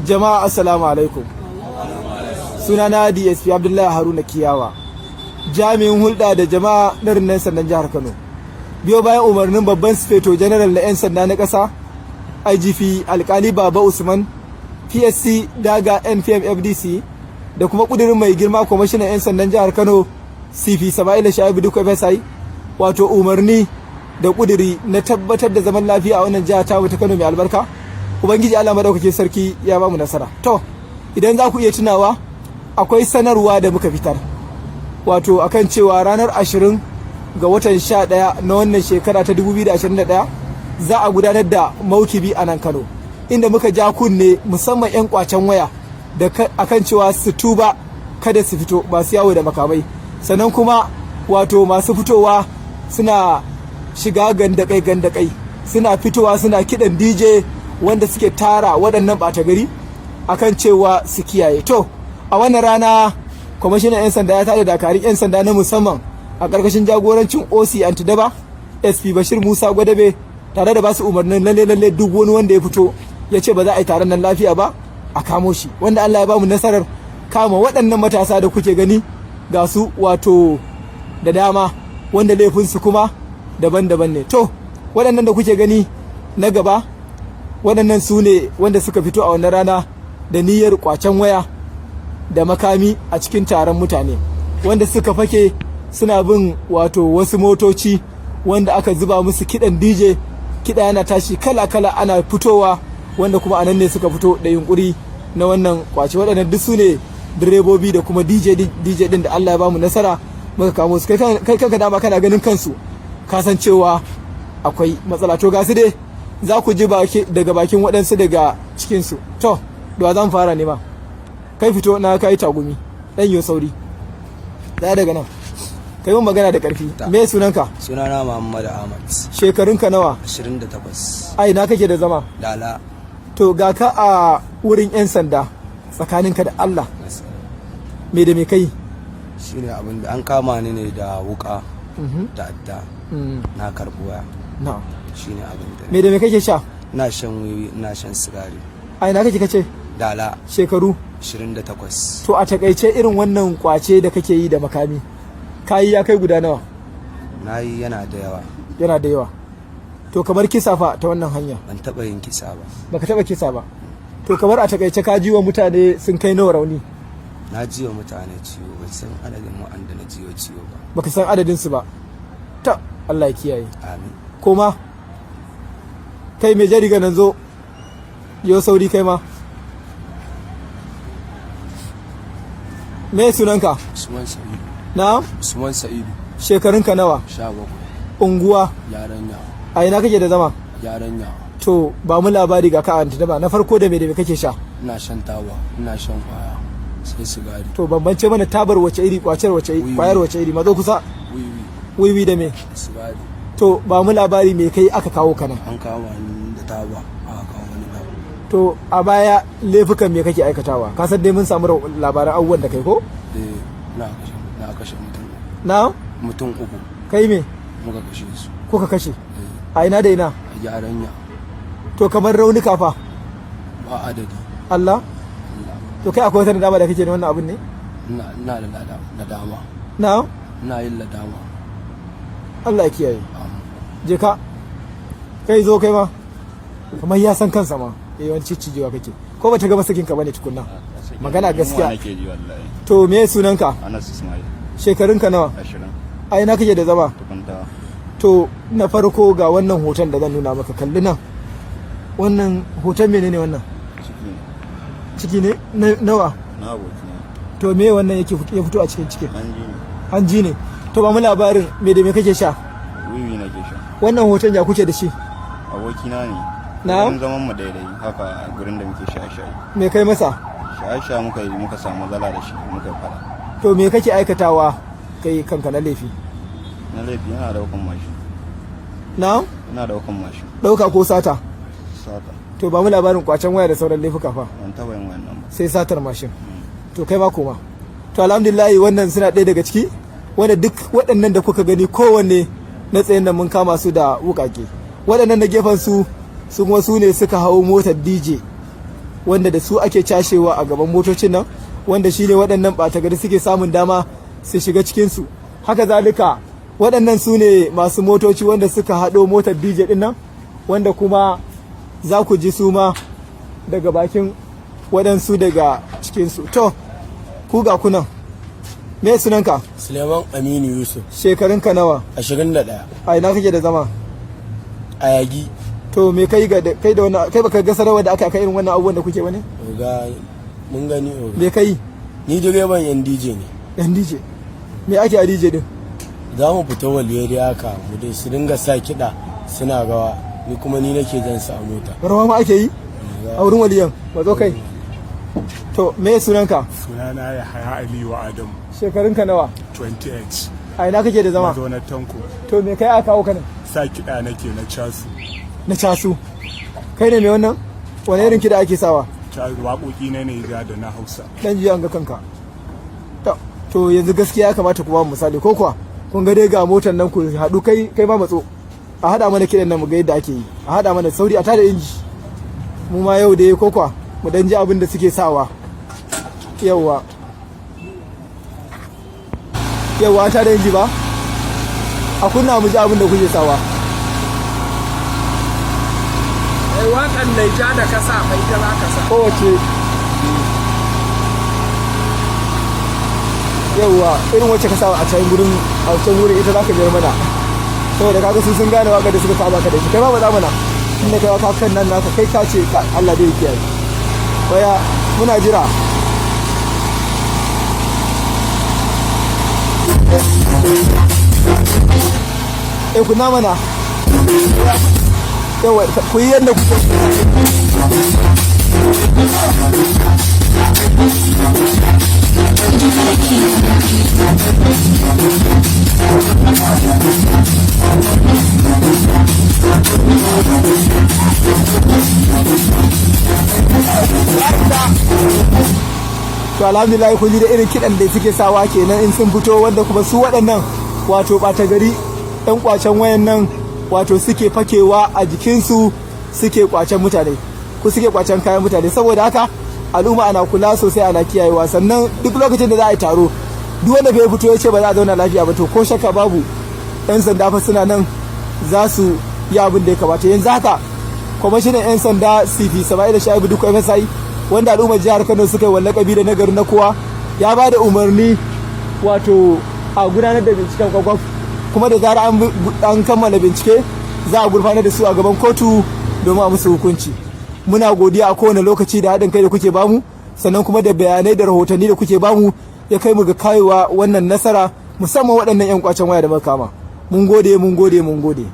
Jama'a assalamu alaikum. Sunana DSP Abdullahi Haruna Kiyawa, jami'in hulɗa da jama'a na rundunar sandan jihar Kano. Biyo bayan umarnin babban sufeto general na 'yan sanda na ƙasa IGP Alkali Baba Usman, PSC Daga NPM FDC da kuma ƙudurin mai girma kwamishinan 'yan sandan jihar Kano CP Sama'ila Shaibu Duk FSI, wato umarni da ƙuduri na tabbatar da zaman lafiya a wannan jiha ta Kano mai albarka. Ubangiji Allah madaukakin sarki ya ba mu nasara. To, idan za ku iya tunawa, akwai sanarwa da muka fitar, wato akan cewa ranar 20 ga watan 11 na wannan shekara ta 2021 za a gudanar da maukibi a nan Kano, inda muka ja kunne musamman 'yan kwacen waya da akan cewa su tuba kada su fito masu yawo da makamai, sannan kuma wato masu fitowa suna shiga gandakai suna fitowa suna kiɗan DJ wanda suke tara waɗannan ɓata gari akan cewa su kiyaye. To, a wannan rana kwamishinan 'yan sanda ya tada dakarun 'yan sanda na musamman a ƙarƙashin jagorancin OC Antidaba SP Bashir Musa Gwadabe, tare da basu umarnin lalle duk wani wanda ya fito ya ce ba za a yi taron nan lafiya ba a kamo shi, wanda Allah ya bamu nasarar kama waɗannan matasa da kuke gani ga su wato da dama, wanda laifinsu kuma daban-daban ne. To, waɗannan da kuke gani na gaba, waɗannan su ne wanda suka fito a wannan rana da niyyar kwacen waya da makami a cikin taron mutane, wanda suka fake suna bin wato wasu motoci wanda aka zuba musu kiɗan DJ, kiɗa yana tashi kala-kala ana fitowa, wanda kuma anan ne suka fito da yunkuri na wannan kwace. Waɗannan duk su ne direbobi da kuma DJ din da Allah ya bamu nasara muka kamo su. Kai kanka dama kana ganin kansu kasancewa akwai matsala. To ga su dai za ku ji daga bakin waɗansu daga cikinsu. To, da zan fara ne ma. Kai fito na kai tagumi, ɗan yi sauri. Ɗaya daga nan. Kai mun magana da ƙarfi. Me sunanka? Sunana Muhammad Ahmad. Shekarunka nawa? 28. Ai, na kake da zama? Dala. To, ga ka a wurin 'yan sanda tsakaninka da Allah. Me da me kai? Shine abin da an kama ni ne da wuka da adda. Na karɓi waya. Na. Shine abin da. Me da me kake sha? Ina shan wiwi, ina shan sigari. Ai, na kake kace? Dala. Shekaru? 28. To, a takaice irin wannan kwace da kake yi da makami, kayi ya kai guda nawa? Na yi yana da yawa. Yana da yawa. To, kamar kisa fa ta wannan hanya? Ban taɓa yin kisa ba. Baka taɓa kisa ba? To, kamar a takaice ka ji wa mutane sun kai nawa rauni? Na ji wa mutane ciwo, ban san adadin wa'anda na ji wa ciwo ba. Baka san adadin su ba? Ta, Allah ya kiyaye. Amin. Koma, kai mai jariga nan zo, yau sauri kai ma. Me sunanka? Usman Sa'idu. Na? Usman Sa'idu. Shekarunka nawa? 17. Unguwa? Yaranya. A ina kake da zama? Yaranya. To, ba mu labari ga ka Antidaba. Na farko da me kake sha? Ina shan taba, ina shan kwaya, sai sigari. To, bambance mana tabar wace iri, kwacar wace iri, kwayar wace iri, mazo kusa? Wiwi. Wiwi da me? Sigari. To, ba mu labari me kai aka kawo ka nan? An kawo ni da taba, aka kawo ni da. To, a baya laifukan me kake aikatawa? Ka san dai mun samu labaran abubuwan da kai ko? Na kashe mutum. Na? Mutum 3. Kai me? Muka kashe su. Kuka kashe? A ina da ina? A Yaranya. To, kamar raunuka fa? Ba adadi. Allah? To, kai akwai wata nadama da kake da wannan abin ne? Ina da nadama. Na? Ina yin nadama. Allah ya kiyaye. Je ka. Kai zo kai ma. Kamar ya san kansa ma. Yawanci cijewa kake. Ko ba ta gaba sakin ka bane tukunna. Magana gaskiya. To me sunanka? Anas Ismail. Shekarunka nawa? 20. A ina kake da zama? Tukunta. To na farko ga wannan hoton da zan nuna maka, kalli nan. Wannan hoton menene wannan? Ciki ne? Nawa? Na aboki ne. To me wannan yake ya fito a cikin cikin? Hanji ne. Hanji ne. To ba mu labarin me da me kake sha? Wiwi nake sha. Wannan hoton ya kuke da shi? Abokina ne. Na? Mun zaman mu daidai haka a gurin da muke shaye-shaye. Me kai masa? Shaye-shaye muka samu matsala da shi muka fara. To me kake aikatawa kai kanka na laifi? Na laifi yana daukan mashin. Na? Ina daukan mashin. Dauka ko sata? Sata. To ba mu labarin kwacen waya da sauran laifuka fa? Ban taba yin wannan ba. Sai satar mashin. To kai ma koma. To alhamdulillah wannan suna ɗaya daga ciki, wanda duk waɗannan da kuka gani kowanne na tsayin nan mun kama su da wukake. Waɗannan na gefen su kuma su ne suka hau motar DJ wanda da su ake cashewa a gaban motocin nan, wanda shi ne waɗannan ɓata gari suke samun dama su shiga cikinsu. Haka zalika waɗannan su ne masu motoci wanda suka haɗo motar DJ ɗin nan, wanda kuma za ku ji su ma daga bakin waɗansu daga cikinsu. To, ku ga kunan, me sunanka? Suleiman Aminu Yusuf. Shekarunka nawa? 21. A ina kake da zama? A Yagi. To me kai da wannan, kai baka ga sanarwa da aka kai irin wannan abubuwan da kuke bane? Oga mun gani oga. Me kai? Ni direban yan DJ ne. Yan DJ. Me ake a DJ din? Za mu fita waliyari haka mu dai su dinga sa kiɗa suna rawa, ni kuma ni nake jan su a mota. Rawa ma ake yi? A wurin waliyan, mazo kai. To me sunanka? Sunana Yahaya Aliyu Adamu. Shekarunka nawa? 28. A ina kake da zama? Mazaunar Tanko. To me kai aka kawo ka nan? Sa kiɗa nake na casu. Na casu. Kai ne me wannan? Wane irin kiɗa ake sawa? Waƙoƙi na ne da na Hausa. Dan ji an ga kanka. To yanzu gaskiya ya kamata ku ba mu misali ko kuwa? Kun ga dai ga motar nan ku haɗu kai ma matso. A haɗa mana kiɗan nan mu ga yadda ake yi. A haɗa mana sauri a tada inji. Mu ma yau dai ko kuwa mu dan ji abin da suke sawa. Yawwa. Yawwa ta da inji ba? A kunna mu ji abin da kuke sawa. Waƙan Naija da ka sa mai ta za ka sa. Kowace. Yawwa irin wacce ka sa a can wurin ita za ka biyar mana. Saboda kaga su sun gane waƙar da suka saba ka da shi. Kai ma ba za mana. Inda kai waka kan nan naka kai ka ce Allah dai yake yi. Baya muna jira. Kunna mana. Yawa ku yi yadda kuke. To alhamdulillah kun ji da irin kiɗan da suke sawa kenan in sun fito, wanda kuma su waɗannan wato ɓata gari ɗan kwacen wayan nan wato suke fakewa a jikinsu suke kwacen mutane ko suke kwacen kayan mutane. Saboda haka al'umma ana kula sosai, ana kiyayewa. Sannan duk lokacin da za a yi taro, duk wanda bai fito ya ce ba za a zauna lafiya ba, to ko shakka babu yan sanda fa suna nan za su yi abin da ya kamata. Yanzu haka kwamishinan yan sanda CP Sama'ila Shaibu duk FSI, wanda al'ummar jihar Kano suka yi wallakabi da nagari na kowa, ya ba da umarni wato a gudanar da binciken kwakwaf, kuma da zara an kammala bincike za a gurfanar da su a gaban kotu domin a musu hukunci. Muna godiya a kowane lokaci da haɗin kai da kuke bamu, sannan kuma da bayanai da rahotanni da kuke bamu ya kai mu ga kayowa wannan nasara, musamman waɗannan 'yan kwacen waya da muka kama. Mun gode, mun gode, mun gode.